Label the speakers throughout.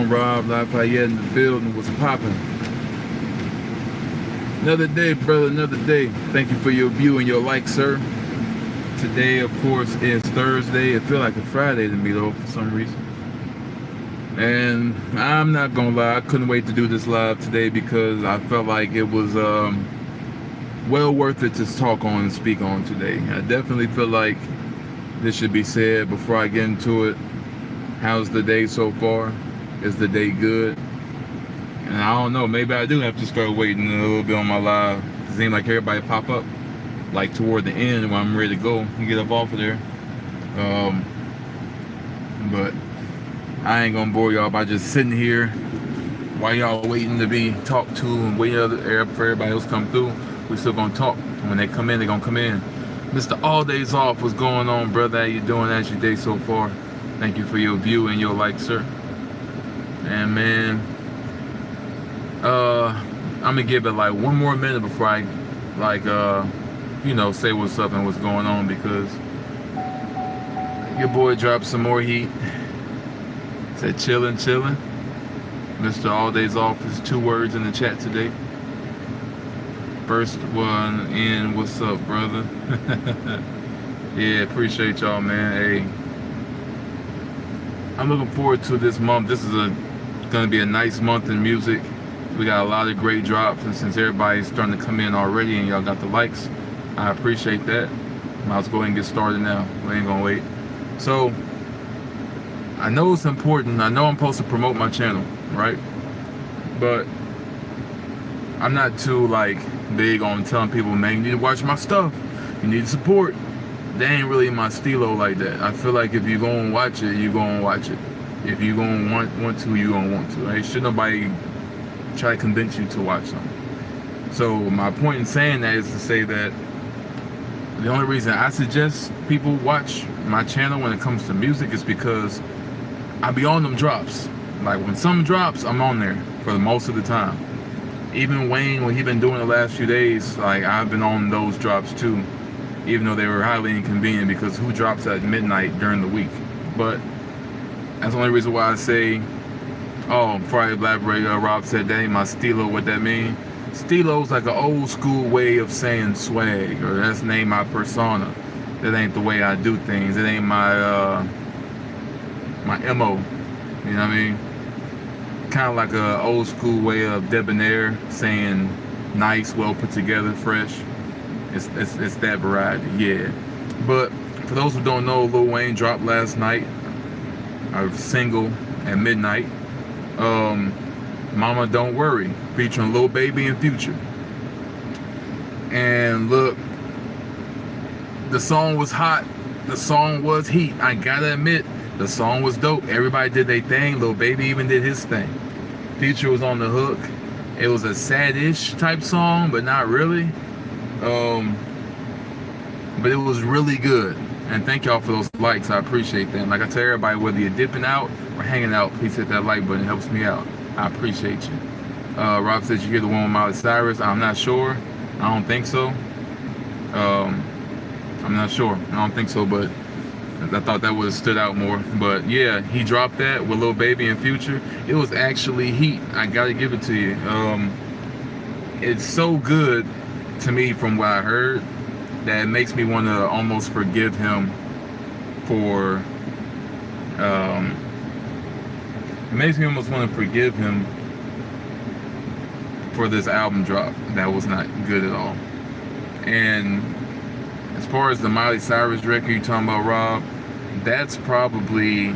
Speaker 1: Rob, Lafayette in the building. What's popping? Another day, brother, another day. Thank you for your view and your like, sir. Today, of course, is Thursday. It feels like a Friday to me, though, for some reason. And I'm not gonna lie, I couldn't wait to do this live today because I felt like it was well worth it to talk on and speak on today. I definitely feel like this should be said before I get into it. How's the day so far? Is the day good? And I don't know, maybe I do have to start waiting a little bit on my live. It seems like everybody pop up like toward the end when I'm ready to go and get up off of there. But I ain't gonna bore y'all by just sitting here while y'all waiting to be talked to and waiting for everybody else to come through. We still gonna talk. When they come in, they gonna come in. Mr. All Days Off, what's going on, brother? How you doing? How's your day so far? Thank you for your view and your like, sir. And man, I'm gonna give it like one more minute before I say what's up and what's going on, because your boy dropped some more heat. Said chillin'. Mr. All Days Off is 2 words in the chat today. First one in, what's up, brother? Yeah, appreciate y'all, man. Hey, I'm looking forward to this month. This is gonna be a nice month in music. We got a lot of great drops, and since everybody's starting to come in already and y'all got the likes, I appreciate that. Let's go ahead and get started now. We ain't gonna wait. So I know it's important. I know I'm supposed to promote my channel, right? But I'm not too big on telling people, man, you need to watch my stuff. You need to support. They ain't really my stilo like that. I feel like if you gonna watch it, you gonna watch it. If you gonna want to, you gonna want to. Right? Should nobody try to convince you to watch something. So my point in saying that is to say that the only reason I suggest people watch my channel when it comes to music is because I be on them drops. Like when something drops, I'm on there for the most of the time. Even Wayne, when he been doing the last few days, I've been on those drops too, even though they were highly inconvenient because who drops at midnight during the week? But that's the only reason why I say, before I elaborate, Rob said that ain't my stilo. What that mean? Stilo's like an old school way of saying swag, or that's name my persona. That ain't the way I do things. It ain't my MO. You know what I mean? Kind of like a old school way of debonair, saying nice, well put together, fresh. It's that variety, yeah. But for those who don't know, Lil Wayne dropped last night a single at midnight. Mama Don't Worry, featuring Lil Baby and Future. And look, the song was hot. The song was heat. I gotta admit, the song was dope. Everybody did their thing. Lil Baby even did his thing. Future was on the hook. It was a sad-ish type song, but not really. But it was really good. And thank y'all for those likes. I appreciate that. Like I tell everybody, whether you're dipping out or hanging out, please hit that like button. It helps me out. I appreciate you. Rob says you hear the one with Miley Cyrus. I'm not sure. I don't think so. I'm not sure. I don't think so, but I thought that would have stood out more. But yeah, he dropped that with Lil Baby and Future. It was actually heat. I gotta give it to you. It's so good to me from what I heard that it makes me want to almost forgive him for it makes me almost want to forgive him for this album drop that was not good at all. And as far as the Miley Cyrus record you're talking about, Rob, that's probably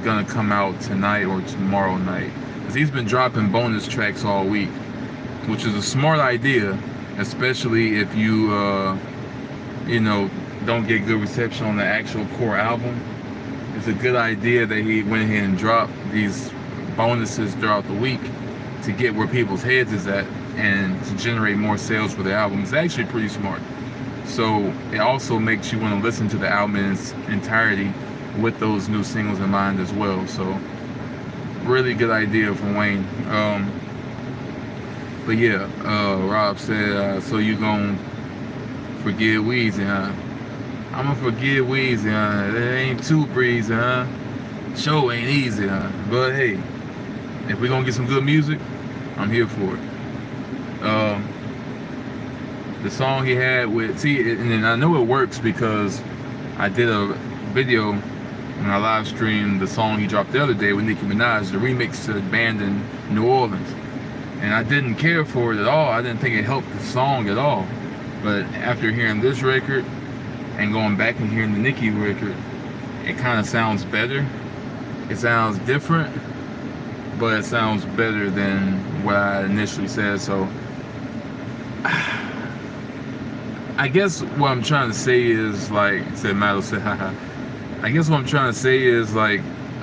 Speaker 1: gonna come out tonight or tomorrow night, because he's been dropping bonus tracks all week, which is a smart idea, especially if you don't get good reception on the actual core album. It's a good idea that he went ahead and dropped these bonuses throughout the week to get where people's heads is at and to generate more sales for the album. It's actually pretty smart. So it also makes you want to listen to the album in its entirety with those new singles in mind as well. So really good idea from Wayne. But yeah, Rob said, so you gonna forgive Weezy, huh? I'ma forgive Weezy, huh? It ain't too breezy, huh? Show ain't easy, huh? But hey, If we're gonna get some good music, I'm here for it. The song he had with and I know it works because I did a video when I live streamed the song he dropped the other day with Nicki Minaj, the remix to Band in New Orleans. And I didn't care for it at all. I didn't think it helped the song at all. But after hearing this record and going back and hearing the Nicki record, it kind of sounds better. It sounds different, but it sounds better than what I initially said. So I guess what I'm trying to say is, like, said Matt said, haha. I guess what I'm trying to say is, like,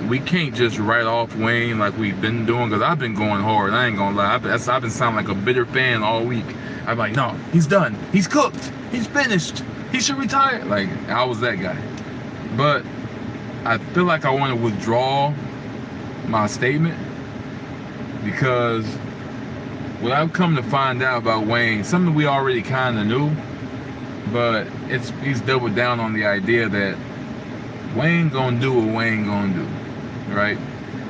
Speaker 1: we can't just write off Wayne like we've been doing, because I've been going hard. I ain't gonna lie. I've been sounding like a bitter fan all week. I'm like, no, he's done. He's cooked. He's finished. He should retire. Like, I was that guy. But I feel like I want to withdraw my statement, because what I've come to find out about Wayne, something we already kind of knew, but he's doubled down on the idea that Wayne gonna do what Wayne gonna do, right?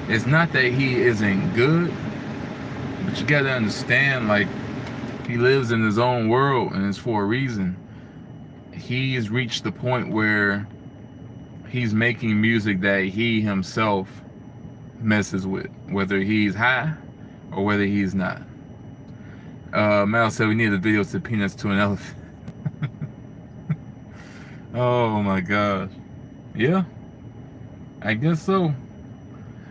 Speaker 1: It's not that he isn't good, but you gotta understand, like, he lives in his own world, and it's for a reason. He's reached the point where he's making music that he himself messes with, whether he's high or whether he's not. Mal said we need a video to Peanuts to an Elephant. Oh my gosh. Yeah, I guess so.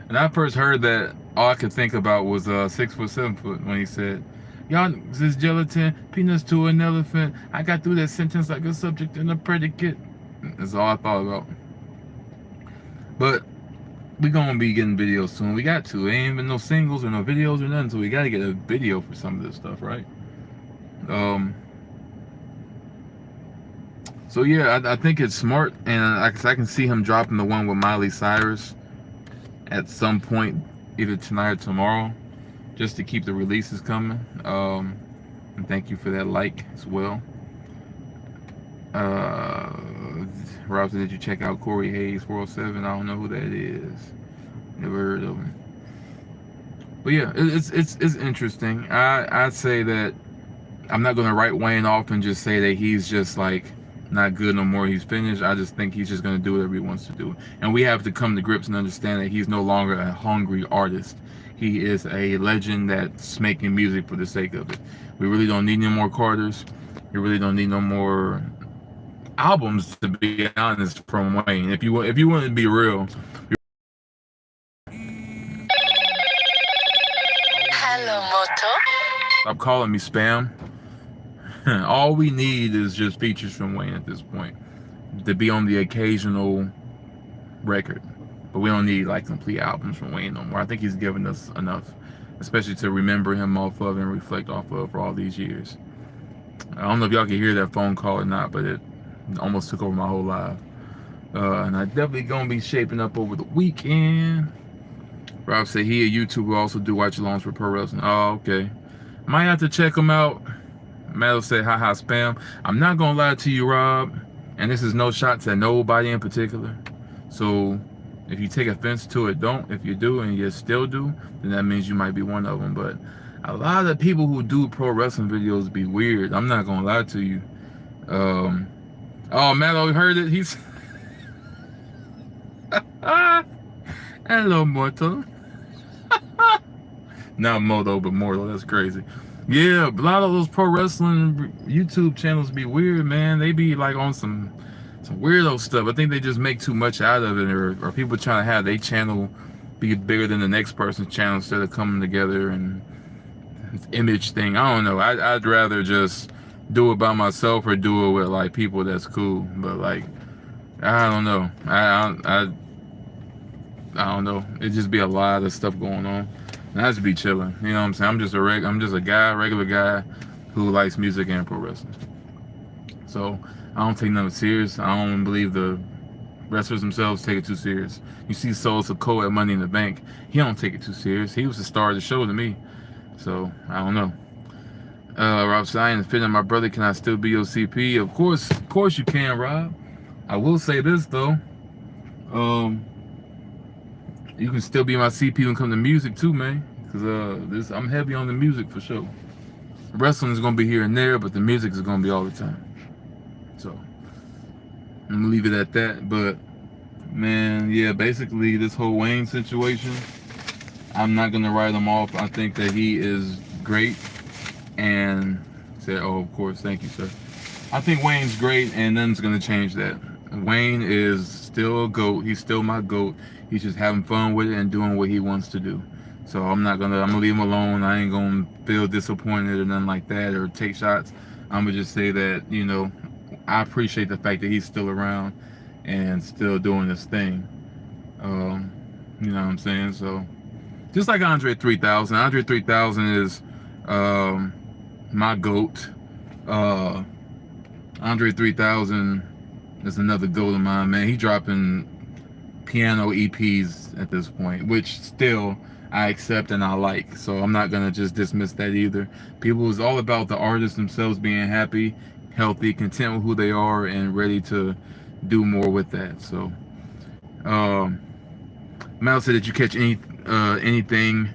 Speaker 1: And I first heard that, all I could think about was 6 foot, 7 foot, when he said, y'all, this gelatin, peanuts to an elephant. I got through that sentence like a subject and a predicate. That's all I thought about. But we gonna be getting videos soon. We got to. There ain't been no singles or no videos or nothing, so we gotta get a video for some of this stuff, right? So yeah, I think it's smart, and I can see him dropping the one with Miley Cyrus at some point, either tonight or tomorrow, just to keep the releases coming. And thank you for that like as well. Rob said, did you check out Corey Hayes 407? I don't know who that is. Never heard of him. But yeah, it's interesting. I'd say that I'm not gonna write Wayne off and just say that he's just like not good no more, he's finished. I just think he's just gonna do whatever he wants to do. And we have to come to grips and understand that he's no longer a hungry artist. He is a legend that's making music for the sake of it. We really don't need any more Carters. We really don't need no more albums, to be honest, from Wayne. If you want to be real.
Speaker 2: Hello, Moto.
Speaker 1: Stop calling me spam. All we need is just features from Wayne at this point to be on the occasional record, but we don't need like complete albums from Wayne no more. I think he's given us enough, especially to remember him off of and reflect off of for all these years. I don't know if y'all can hear that phone call or not, but it almost took over my whole life. And I definitely gonna be shaping up over the weekend. Rob said he a YouTuber, also do watch-alongs for pro wrestling. Oh, okay. Might have to check him out. Matt said, haha, spam. I'm not gonna lie to you, Rob, and this is no shots at nobody in particular. So if you take offense to it, don't. If you do and you still do, then that means you might be one of them. But a lot of people who do pro wrestling videos be weird. I'm not gonna lie to you. Oh, Matt heard it. He's hello, Mortal. Not Moto, but Mortal. That's crazy. Yeah, a lot of those pro wrestling YouTube channels be weird, man. They be like on some weirdo stuff. I think they just make too much out of it, or people trying to have their channel be bigger than the next person's channel instead of coming together and this image thing. I don't know. I'd rather just do it by myself or do it with like people that's cool. But like, I don't know. I don't know. It'd just be a lot of stuff going on. And I just be chilling. You know what I'm saying? I'm just a regular guy who likes music and pro wrestling. So I don't take nothing serious. I don't believe the wrestlers themselves take it too serious. You see Soul Sikoa at Money in the Bank. He don't take it too serious. He was the star of the show to me. So I don't know. Rob said, I ain't fitting my brother. Can I still be your CP? Of course you can, Rob. I will say this though. You can still be my CP when it comes to music too, man. Cause I'm heavy on the music for sure. Wrestling is gonna be here and there, but the music is gonna be all the time. So I'm gonna leave it at that. But man, yeah, basically this whole Wayne situation, I'm not gonna write him off. I think that he is great. And said, oh, of course, thank you, sir. I think Wayne's great, and nothing's gonna change that. Wayne is still a GOAT. He's still my GOAT. He's just having fun with it and doing what he wants to do. So I'm gonna leave him alone. I ain't gonna feel disappointed or nothing like that or take shots. I'm gonna just say that, you know, I appreciate the fact that he's still around and still doing his thing. You know what I'm saying? So just like Andre 3000. Andre 3000 is my GOAT. Andre 3000 is another GOAT of mine, man. He dropping piano EPs at this point, which still I accept and I like. So I'm not gonna just dismiss that either. People is all about the artists themselves being happy, healthy, content with who they are, and ready to do more with that. So Mal said, did you catch anything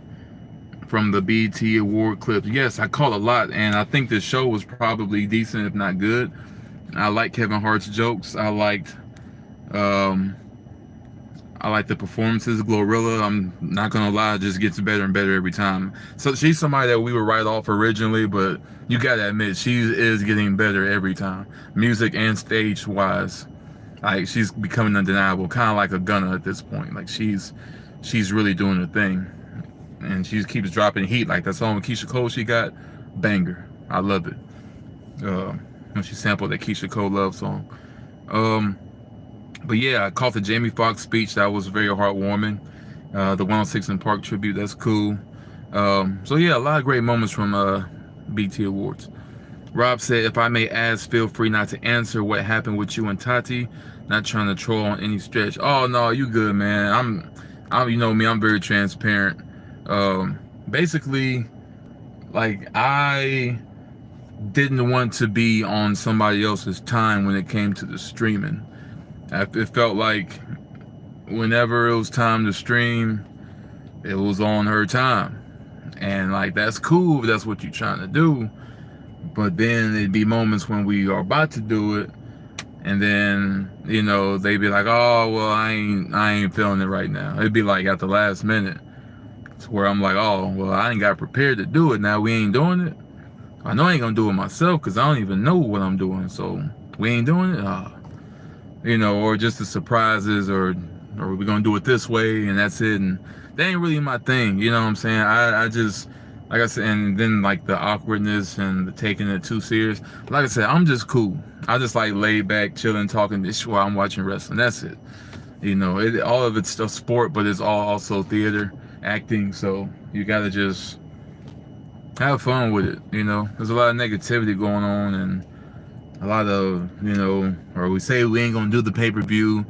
Speaker 1: from the BET award clips? Yes, I caught a lot, and I think the show was probably decent, if not good. I like Kevin Hart's jokes. I liked the performances. Glorilla, I'm not gonna lie, it just gets better and better every time. So she's somebody that we would write off originally, but you gotta admit she is getting better every time, music and stage wise. Like, she's becoming undeniable, kind of like a Gunna at this point. Like, she's really doing her thing, and she keeps dropping heat. Like that song with Keisha Cole she got, banger. I love it. When she sampled that Keisha Cole love song. But yeah, I caught the Jamie Foxx speech. That was very heartwarming. The 106 in Park tribute, that's cool. So yeah, a lot of great moments from BT Awards. Rob said, if I may ask, feel free not to answer, what happened with you and Tati? Not trying to troll on any stretch. Oh no, you good, man. I'm you know me, I'm very transparent. Basically, like, I didn't want to be on somebody else's time when it came to the streaming. It felt like whenever it was time to stream, it was on her time. And like, that's cool if that's what you're trying to do. But then it'd be moments when we are about to do it, and then, you know, they'd be like, oh, well, I ain't feeling it right now. It'd be like at the last minute. It's where I'm like, oh, well, I ain't got prepared to do it. Now we ain't doing it. I know I ain't gonna do it myself because I don't even know what I'm doing. So we ain't doing it. You know, or just the surprises, or we're gonna do it this way and that's it. And that ain't really my thing. You know what I'm saying? I just, like I said, and then like the awkwardness and the taking it too serious. Like I said, I'm just cool. I just like laid back, chilling, talking this while I'm watching wrestling. That's it. You know, all of it's still sport, but it's all also theater, acting. So you gotta just have fun with it. You know, there's a lot of negativity going on, and a lot of, you know, or we say we ain't gonna do the pay-per-view,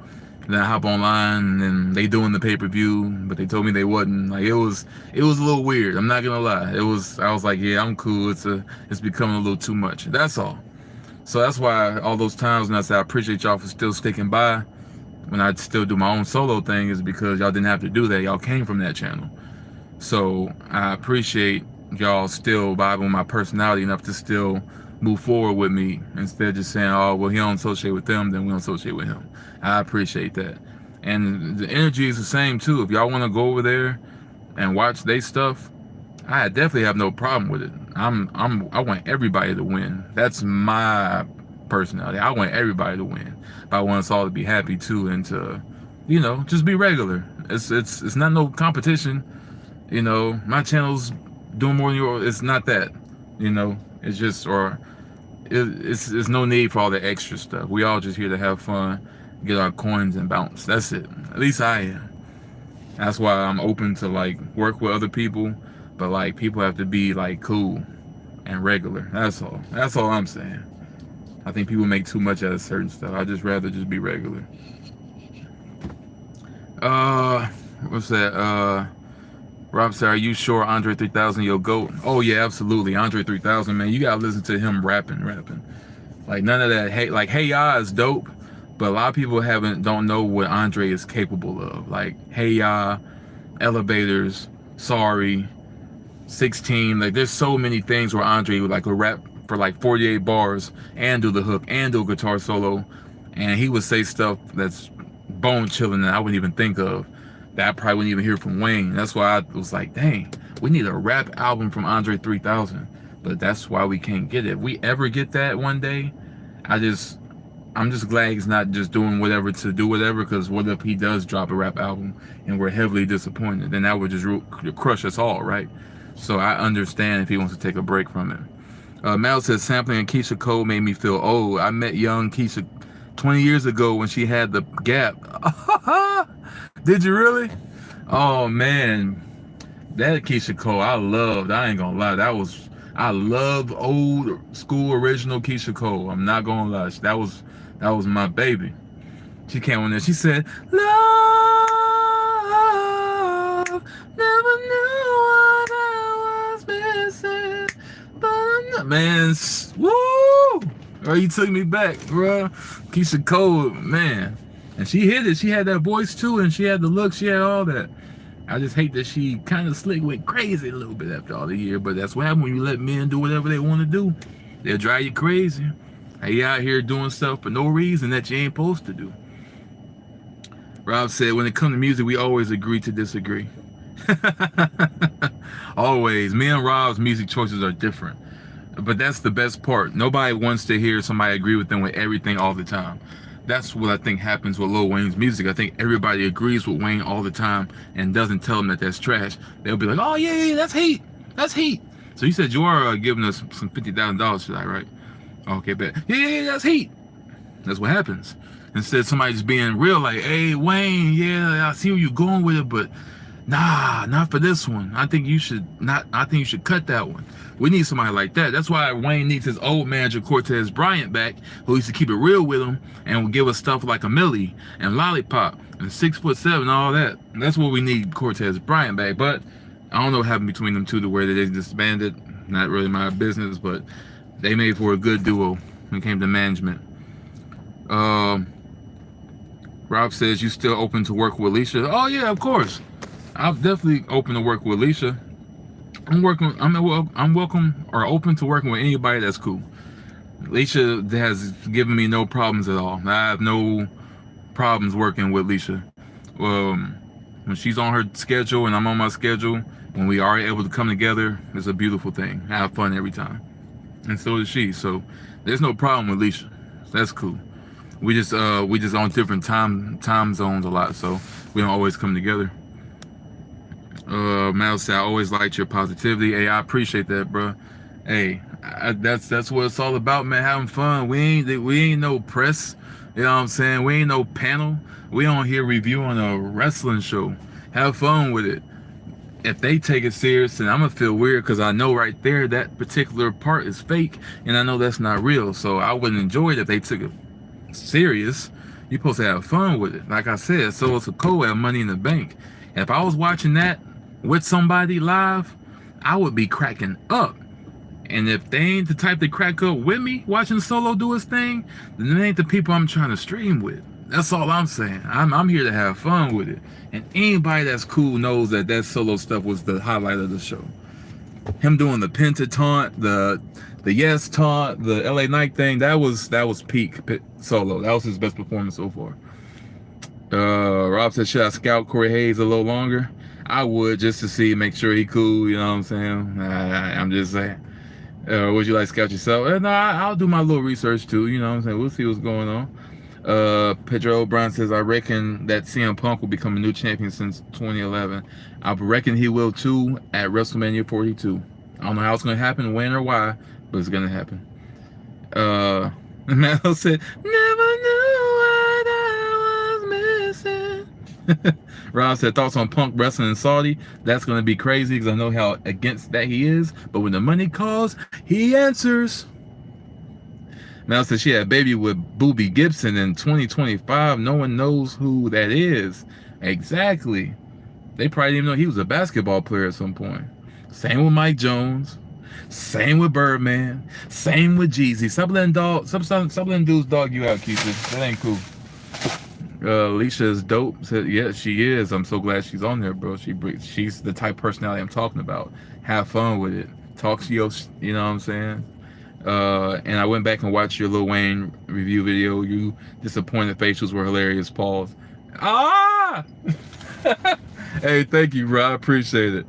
Speaker 1: and then I hop online and then they doing the pay-per-view, but they told me they wasn't. Like, it was a little weird. I'm not gonna lie. I was like, yeah, I'm cool. It's becoming a little too much. That's all. So that's why all those times when I say I appreciate y'all for still sticking by when I still do my own solo thing, is because y'all didn't have to do that. Y'all came from that channel. So I appreciate y'all still vibing with my personality enough to still move forward with me, instead of just saying, oh, well, he don't associate with them, then we don't associate with him. I appreciate that. And the energy is the same too. If y'all want to go over there and watch they stuff, I definitely have no problem with it. I want everybody to win. That's my personality. I want everybody to win. But I want us all to be happy too, and to, you know, just be regular. It's not no competition. You know, my channel's doing more than yours. It's not that. You know, it's just, or it's no need for all the extra stuff. We all just here to have fun, get our coins and bounce. That's it. At least I am. That's why I'm open to like work with other people, but like people have to be like cool and regular. That's all. That's all I'm saying. I think people make too much out of certain stuff. I just rather just be regular. What's that? Rob said, are you sure Andre 3000 your GOAT? Oh yeah, absolutely. Andre 3000, man, you gotta listen to him rapping. Like, none of that hate. Like, Hey Ya is dope, but a lot of people don't know what Andre is capable of. Like, Hey Ya, Elevators, Sorry, 16. Like there's so many things where Andre would rap for like 48 bars and do the hook and do a guitar solo, and he would say stuff that's bone chilling that I wouldn't even think of, that I probably wouldn't even hear from Wayne. That's why I was like, dang, we need a rap album from Andre 3000. But that's why we can't get it. If we ever get that one day, I'm just glad he's not just doing whatever to do whatever, because what if he does drop a rap album and we're heavily disappointed? Then that would just crush us all, right? So I understand if he wants to take a break from it. Mal says, sampling of Keisha Cole made me feel old. I met young Keisha 20 years ago when she had the Gap. Did you really? Oh, man. That Keisha Cole, I loved. I ain't gonna lie. I love old school original Keisha Cole. I'm not gonna lie. That was my baby. She came on there. She said, "Love, never knew what I was missing, but I'm not." Man, woo! Bro, you took me back, bro. Keisha Cole, man, and she hit it. She had that voice too, and she had the look. She had all that. I just hate that she kind of went crazy a little bit after all the year, but that's what happens when you let men do whatever they want to do. They'll drive you crazy. Hey, you out here doing stuff for no reason that you ain't supposed to do. Rob said, when it comes to music, we always agree to disagree. Always. Me and Rob's music choices are different. But that's the best part. Nobody wants to hear somebody agree with them with everything all the time. That's what I think happens with Lil Wayne's music. I think everybody agrees with Wayne all the time and doesn't tell him that that's trash. They'll be like, oh, yeah, that's heat. That's heat. So you said you are giving us some $50,000 for that, right? Okay, bet. Yeah, that's heat. That's what happens. Instead of somebody just being real, like, hey, Wayne, yeah, I see where you're going with it, but nah, not for this one. I think you should cut that one. We need somebody like that. That's why Wayne needs his old manager Cortez Bryant back, who used to keep it real with him and would give us stuff like a Millie and Lollipop and 6'7" and all that. And that's what we need Cortez Bryant back. But I don't know what happened between them two to where they disbanded. Not really my business, but they made for a good duo when it came to management. Rob says, you still open to work with Alicia? Oh yeah, of course. I'm definitely open to work with Alicia. I'm welcome or open to working with anybody that's cool. Alicia has given me no problems at all. I have no problems working with Alicia. When she's on her schedule and I'm on my schedule, when we are able to come together, it's a beautiful thing. I have fun every time, and so does she. So there's no problem with Alicia. That's cool. We just on different time zones a lot, so we don't always come together. Mal said, I always liked your positivity. Hey, I appreciate that, bro. Hey, that's what it's all about, man. Having fun. We ain't no press. You know what I'm saying? We ain't no panel. We on here reviewing a wrestling show. Have fun with it. If they take it serious, then I'm gonna feel weird, because I know right there that particular part is fake, and I know that's not real. So I wouldn't enjoy it if they took it serious. You're supposed to have fun with it. Like I said, so it's a Cole at Money in the Bank. If I was watching that with somebody live, I would be cracking up. And if they ain't the type to crack up with me watching Solo do his thing, then they ain't the people I'm trying to stream with. That's all I'm saying. I'm here to have fun with it. And anybody that's cool knows that Solo stuff was the highlight of the show. Him doing the Penta taunt, the Yes taunt, the LA Knight thing, that was peak Solo. That was his best performance so far. Rob said, should I scout Corey Hayes a little longer? I would, just to make sure he cool, you know what I'm saying? I'm just saying. Would you like to scout yourself? No, I'll do my little research too, you know what I'm saying? We'll see what's going on. Pedro O'Brien says, I reckon that CM Punk will become a new champion since 2011. I reckon he will too at WrestleMania 42. I don't know how it's going to happen, when or why, but it's going to happen. Mel said, never knew what I was missing. Rob said, thoughts on Punk wrestling in Saudi? That's going to be crazy, because I know how against that he is. But when the money calls, he answers. Mel said she had a baby with Boobie Gibson in 2025. No one knows who that is. Exactly. They probably didn't even know he was a basketball player at some point. Same with Mike Jones. Same with Birdman. Same with Jeezy. Stop letting dudes dog you out, Keisha. That ain't cool. Alicia is dope. Said, yeah, she is. I'm so glad she's on there, bro. She's the type of personality I'm talking about. Have fun with it. Talk to your, you know what I'm saying? And I went back and watched your Lil Wayne review video. You disappointed facials were hilarious. Pause. Ah! Hey, thank you, bro. I appreciate it.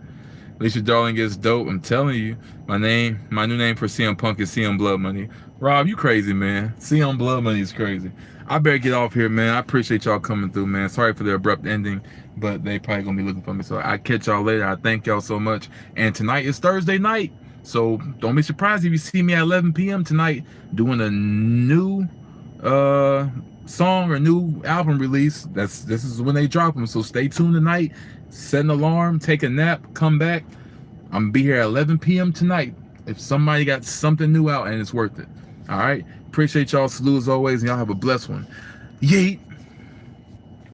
Speaker 1: Alicia Darling is dope. I'm telling you. My new name for CM Punk is CM Blood Money. Rob, you crazy, man. CM Blood Money is crazy. I better get off here, man. I appreciate y'all coming through, man. Sorry for the abrupt ending, but they probably gonna be looking for me. So I catch y'all later. I thank y'all so much. And tonight is Thursday night. So don't be surprised if you see me at 11 p.m. tonight doing a new song or new album release. This is when they drop them. So stay tuned tonight. Set an alarm, take a nap, come back. I'm gonna be here at 11 p.m. tonight. If somebody got something new out and it's worth it. All right. Appreciate y'all. Salute as always, and y'all have a blessed one. Yeet.